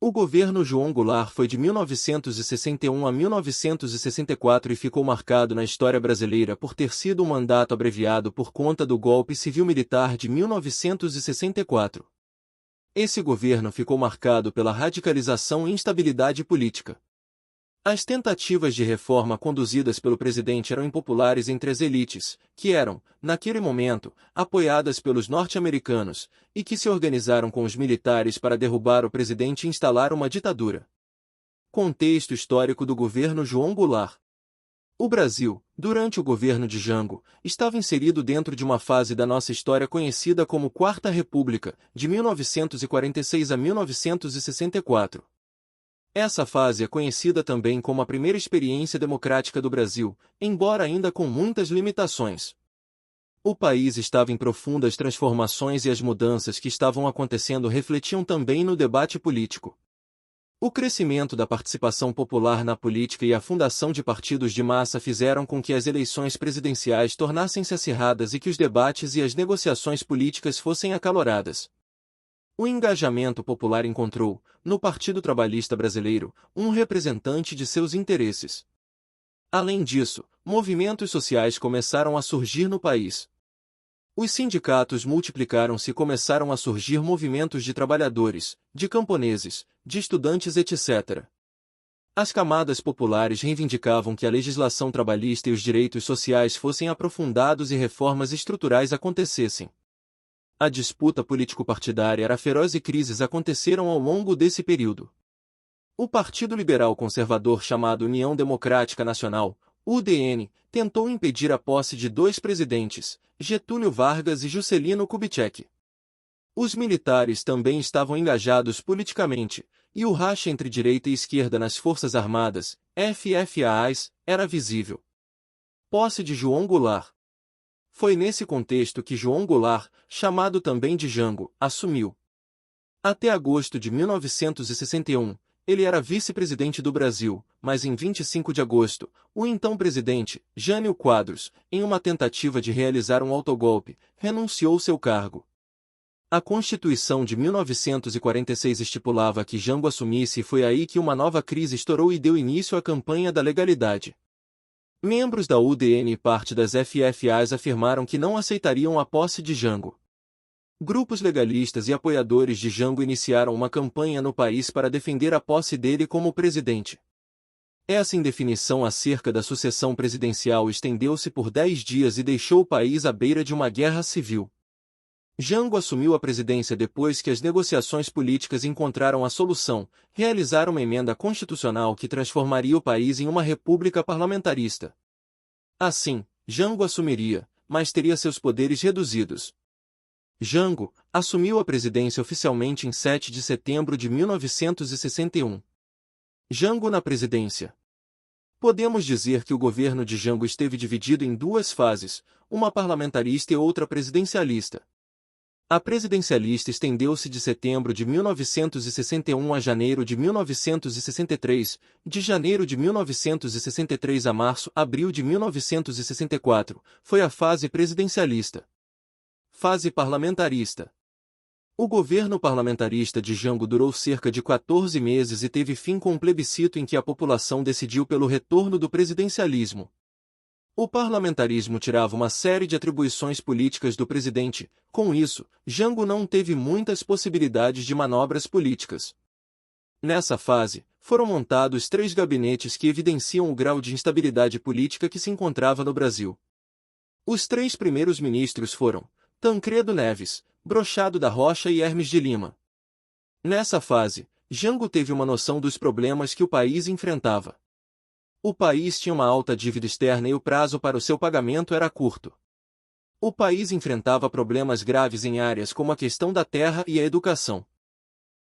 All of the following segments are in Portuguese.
O governo João Goulart foi de 1961 a 1964 e ficou marcado na história brasileira por ter sido um mandato abreviado por conta do golpe civil-militar de 1964. Esse governo ficou marcado pela radicalização e instabilidade política. As tentativas de reforma conduzidas pelo presidente eram impopulares entre as elites, que eram, naquele momento, apoiadas pelos norte-americanos, e que se organizaram com os militares para derrubar o presidente e instalar uma ditadura. Contexto histórico do governo João Goulart. O Brasil, durante o governo de Jango, estava inserido dentro de uma fase da nossa história conhecida como Quarta República, de 1946 a 1964. Essa fase é conhecida também como a primeira experiência democrática do Brasil, embora ainda com muitas limitações. O país estava em profundas transformações e as mudanças que estavam acontecendo refletiam também no debate político. O crescimento da participação popular na política e a fundação de partidos de massa fizeram com que as eleições presidenciais tornassem-se acirradas e que os debates e as negociações políticas fossem acaloradas. O engajamento popular encontrou, no Partido Trabalhista Brasileiro, um representante de seus interesses. Além disso, movimentos sociais começaram a surgir no país. Os sindicatos multiplicaram-se e começaram a surgir movimentos de trabalhadores, de camponeses, de estudantes, etc. As camadas populares reivindicavam que a legislação trabalhista e os direitos sociais fossem aprofundados e reformas estruturais acontecessem. A disputa político-partidária era feroz e crises aconteceram ao longo desse período. O Partido Liberal Conservador chamado União Democrática Nacional, UDN, tentou impedir a posse de dois presidentes, Getúlio Vargas e Juscelino Kubitschek. Os militares também estavam engajados politicamente, e o racha entre direita e esquerda nas Forças Armadas, FFAs, era visível. Posse de João Goulart. Foi nesse contexto que João Goulart, chamado também de Jango, assumiu. Até agosto de 1961, ele era vice-presidente do Brasil, mas em 25 de agosto, o então presidente, Jânio Quadros, em uma tentativa de realizar um autogolpe, renunciou seu cargo. A Constituição de 1946 estipulava que Jango assumisse e foi aí que uma nova crise estourou e deu início à campanha da legalidade. Membros da UDN e parte das FFAs afirmaram que não aceitariam a posse de Jango. Grupos legalistas e apoiadores de Jango iniciaram uma campanha no país para defender a posse dele como presidente. Essa indefinição acerca da sucessão presidencial estendeu-se por 10 dias e deixou o país à beira de uma guerra civil. Jango assumiu a presidência depois que as negociações políticas encontraram a solução, realizar uma emenda constitucional que transformaria o país em uma república parlamentarista. Assim, Jango assumiria, mas teria seus poderes reduzidos. Jango assumiu a presidência oficialmente em 7 de setembro de 1961. Jango na presidência. Podemos dizer que o governo de Jango esteve dividido em duas fases, uma parlamentarista e outra presidencialista. A presidencialista estendeu-se de setembro de 1961 a janeiro de 1963, de janeiro de 1963 a abril de 1964, foi a fase presidencialista. Fase parlamentarista. O governo parlamentarista de Jango durou cerca de 14 meses e teve fim com um plebiscito em que a população decidiu pelo retorno do presidencialismo. O parlamentarismo tirava uma série de atribuições políticas do presidente, com isso, Jango não teve muitas possibilidades de manobras políticas. Nessa fase, foram montados 3 gabinetes que evidenciam o grau de instabilidade política que se encontrava no Brasil. Os 3 primeiros ministros foram Tancredo Neves, Brochado da Rocha e Hermes de Lima. Nessa fase, Jango teve uma noção dos problemas que o país enfrentava. O país tinha uma alta dívida externa e o prazo para o seu pagamento era curto. O país enfrentava problemas graves em áreas como a questão da terra e a educação.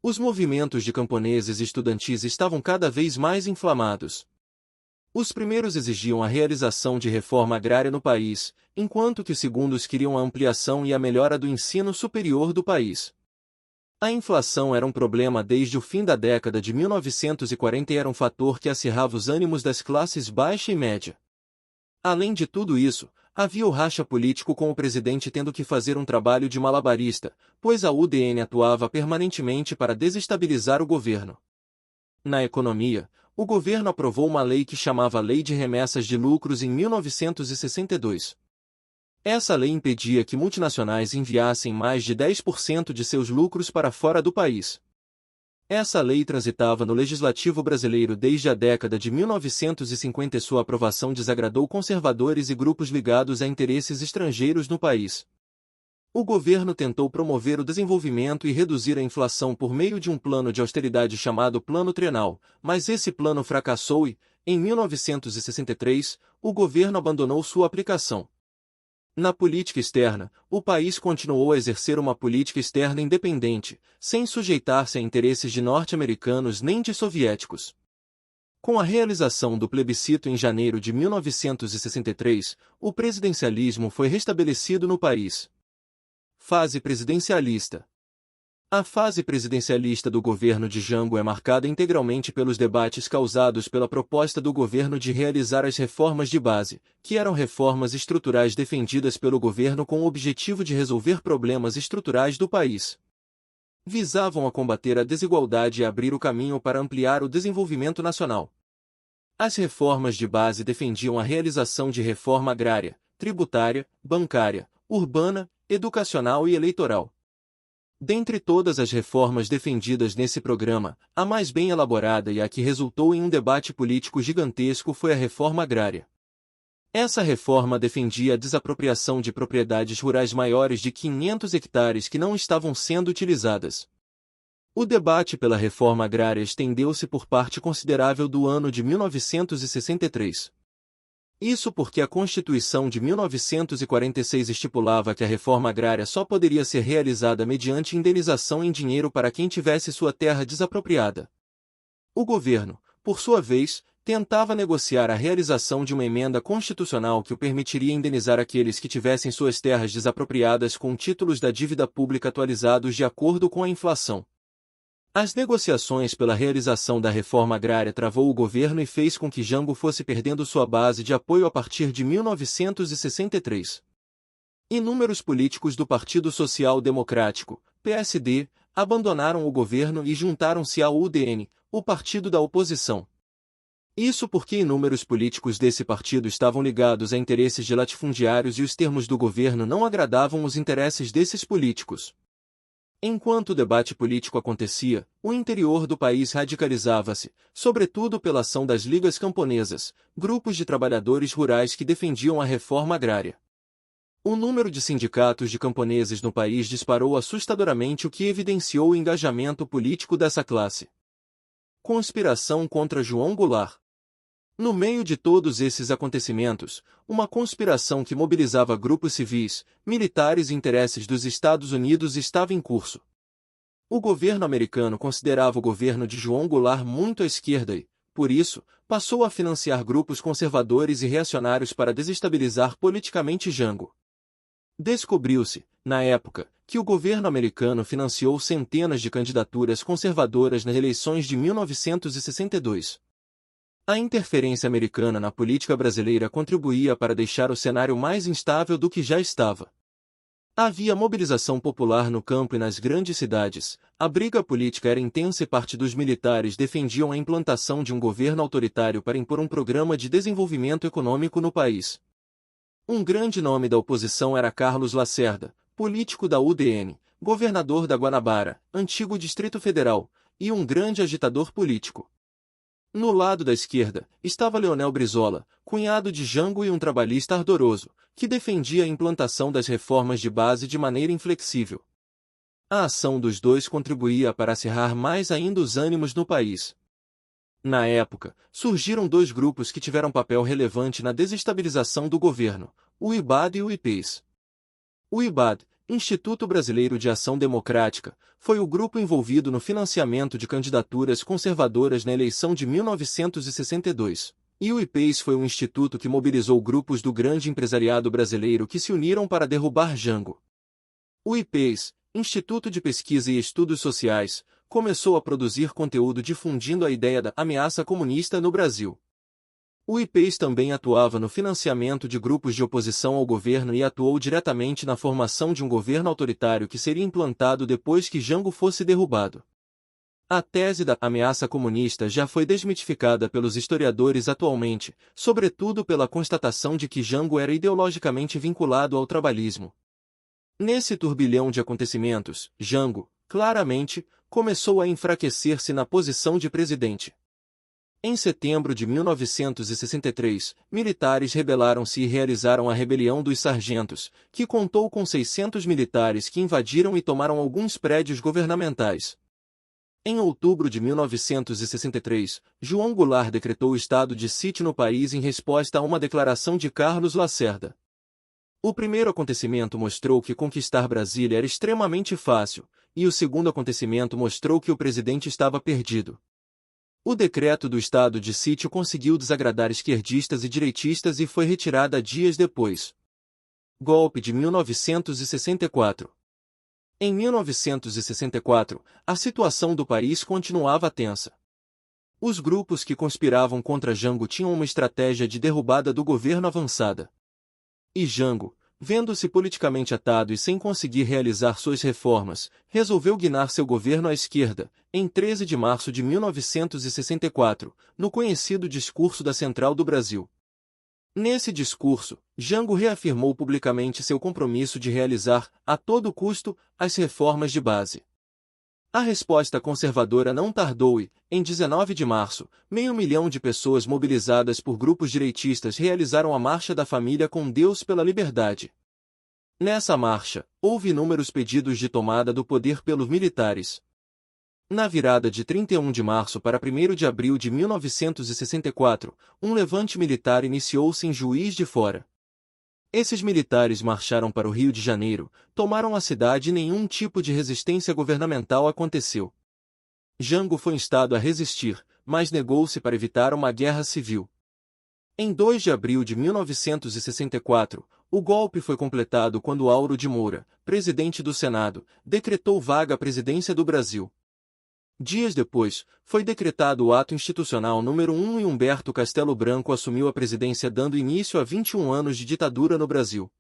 Os movimentos de camponeses e estudantis estavam cada vez mais inflamados. Os primeiros exigiam a realização de reforma agrária no país, enquanto que os segundos queriam a ampliação e a melhora do ensino superior do país. A inflação era um problema desde o fim da década de 1940 e era um fator que acirrava os ânimos das classes baixa e média. Além de tudo isso, havia o racha político com o presidente tendo que fazer um trabalho de malabarista, pois a UDN atuava permanentemente para desestabilizar o governo. Na economia, o governo aprovou uma lei que chamava Lei de Remessas de Lucros em 1962. Essa lei impedia que multinacionais enviassem mais de 10% de seus lucros para fora do país. Essa lei transitava no legislativo brasileiro desde a década de 1950 e sua aprovação desagradou conservadores e grupos ligados a interesses estrangeiros no país. O governo tentou promover o desenvolvimento e reduzir a inflação por meio de um plano de austeridade chamado Plano Trienal, mas esse plano fracassou e, em 1963, o governo abandonou sua aplicação. Na política externa, o país continuou a exercer uma política externa independente, sem sujeitar-se a interesses de norte-americanos nem de soviéticos. Com a realização do plebiscito em janeiro de 1963, o presidencialismo foi restabelecido no país. Fase presidencialista. A fase presidencialista do governo de Jango é marcada integralmente pelos debates causados pela proposta do governo de realizar as reformas de base, que eram reformas estruturais defendidas pelo governo com o objetivo de resolver problemas estruturais do país. Visavam a combater a desigualdade e abrir o caminho para ampliar o desenvolvimento nacional. As reformas de base defendiam a realização de reforma agrária, tributária, bancária, urbana, educacional e eleitoral. Dentre todas as reformas defendidas nesse programa, a mais bem elaborada e a que resultou em um debate político gigantesco foi a reforma agrária. Essa reforma defendia a desapropriação de propriedades rurais maiores de 500 hectares que não estavam sendo utilizadas. O debate pela reforma agrária estendeu-se por parte considerável do ano de 1963. Isso porque a Constituição de 1946 estipulava que a reforma agrária só poderia ser realizada mediante indenização em dinheiro para quem tivesse sua terra desapropriada. O governo, por sua vez, tentava negociar a realização de uma emenda constitucional que o permitiria indenizar aqueles que tivessem suas terras desapropriadas com títulos da dívida pública atualizados de acordo com a inflação. As negociações pela realização da reforma agrária travou o governo e fez com que Jango fosse perdendo sua base de apoio a partir de 1963. Inúmeros políticos do Partido Social Democrático, PSD, abandonaram o governo e juntaram-se ao UDN, o partido da oposição. Isso porque inúmeros políticos desse partido estavam ligados a interesses de latifundiários e os termos do governo não agradavam os interesses desses políticos. Enquanto o debate político acontecia, o interior do país radicalizava-se, sobretudo pela ação das ligas camponesas, grupos de trabalhadores rurais que defendiam a reforma agrária. O número de sindicatos de camponeses no país disparou assustadoramente, o que evidenciou o engajamento político dessa classe. Conspiração contra João Goulart. No meio de todos esses acontecimentos, uma conspiração que mobilizava grupos civis, militares e interesses dos Estados Unidos estava em curso. O governo americano considerava o governo de João Goulart muito à esquerda e, por isso, passou a financiar grupos conservadores e reacionários para desestabilizar politicamente Jango. Descobriu-se, na época, que o governo americano financiou centenas de candidaturas conservadoras nas eleições de 1962. A interferência americana na política brasileira contribuía para deixar o cenário mais instável do que já estava. Havia mobilização popular no campo e nas grandes cidades, a briga política era intensa e parte dos militares defendiam a implantação de um governo autoritário para impor um programa de desenvolvimento econômico no país. Um grande nome da oposição era Carlos Lacerda, político da UDN, governador da Guanabara, antigo Distrito Federal, e um grande agitador político. No lado da esquerda, estava Leonel Brizola, cunhado de Jango e um trabalhista ardoroso, que defendia a implantação das reformas de base de maneira inflexível. A ação dos dois contribuía para acirrar mais ainda os ânimos no país. Na época, surgiram dois grupos que tiveram papel relevante na desestabilização do governo, o IBAD e o IPES. O IBAD, Instituto Brasileiro de Ação Democrática, foi o grupo envolvido no financiamento de candidaturas conservadoras na eleição de 1962, e o IPES foi um instituto que mobilizou grupos do grande empresariado brasileiro que se uniram para derrubar Jango. O IPES, Instituto de Pesquisa e Estudos Sociais, começou a produzir conteúdo difundindo a ideia da ameaça comunista no Brasil. O IPES também atuava no financiamento de grupos de oposição ao governo e atuou diretamente na formação de um governo autoritário que seria implantado depois que Jango fosse derrubado. A tese da ameaça comunista já foi desmitificada pelos historiadores atualmente, sobretudo pela constatação de que Jango era ideologicamente vinculado ao trabalhismo. Nesse turbilhão de acontecimentos, Jango, claramente, começou a enfraquecer-se na posição de presidente. Em setembro de 1963, militares rebelaram-se e realizaram a Rebelião dos Sargentos, que contou com 600 militares que invadiram e tomaram alguns prédios governamentais. Em outubro de 1963, João Goulart decretou o estado de sítio no país em resposta a uma declaração de Carlos Lacerda. O primeiro acontecimento mostrou que conquistar Brasília era extremamente fácil, e o segundo acontecimento mostrou que o presidente estava perdido. O decreto do estado de sítio conseguiu desagradar esquerdistas e direitistas e foi retirada dias depois. Golpe de 1964. Em 1964, a situação do país continuava tensa. Os grupos que conspiravam contra Jango tinham uma estratégia de derrubada do governo avançada. E Jango, vendo-se politicamente atado e sem conseguir realizar suas reformas, resolveu guinar seu governo à esquerda, em 13 de março de 1964, no conhecido Discurso da Central do Brasil. Nesse discurso, Jango reafirmou publicamente seu compromisso de realizar, a todo custo, as reformas de base. A resposta conservadora não tardou e, em 19 de março, 500.000 de pessoas mobilizadas por grupos direitistas realizaram a Marcha da Família com Deus pela Liberdade. Nessa marcha, houve inúmeros pedidos de tomada do poder pelos militares. Na virada de 31 de março para 1º de abril de 1964, um levante militar iniciou-se em Juiz de Fora. Esses militares marcharam para o Rio de Janeiro, tomaram a cidade e nenhum tipo de resistência governamental aconteceu. Jango foi instado a resistir, mas negou-se para evitar uma guerra civil. Em 2 de abril de 1964, o golpe foi completado quando Auro de Moura, presidente do Senado, decretou vaga à presidência do Brasil. Dias depois, foi decretado o Ato Institucional número 1 e Humberto Castelo Branco assumiu a presidência dando início a 21 anos de ditadura no Brasil.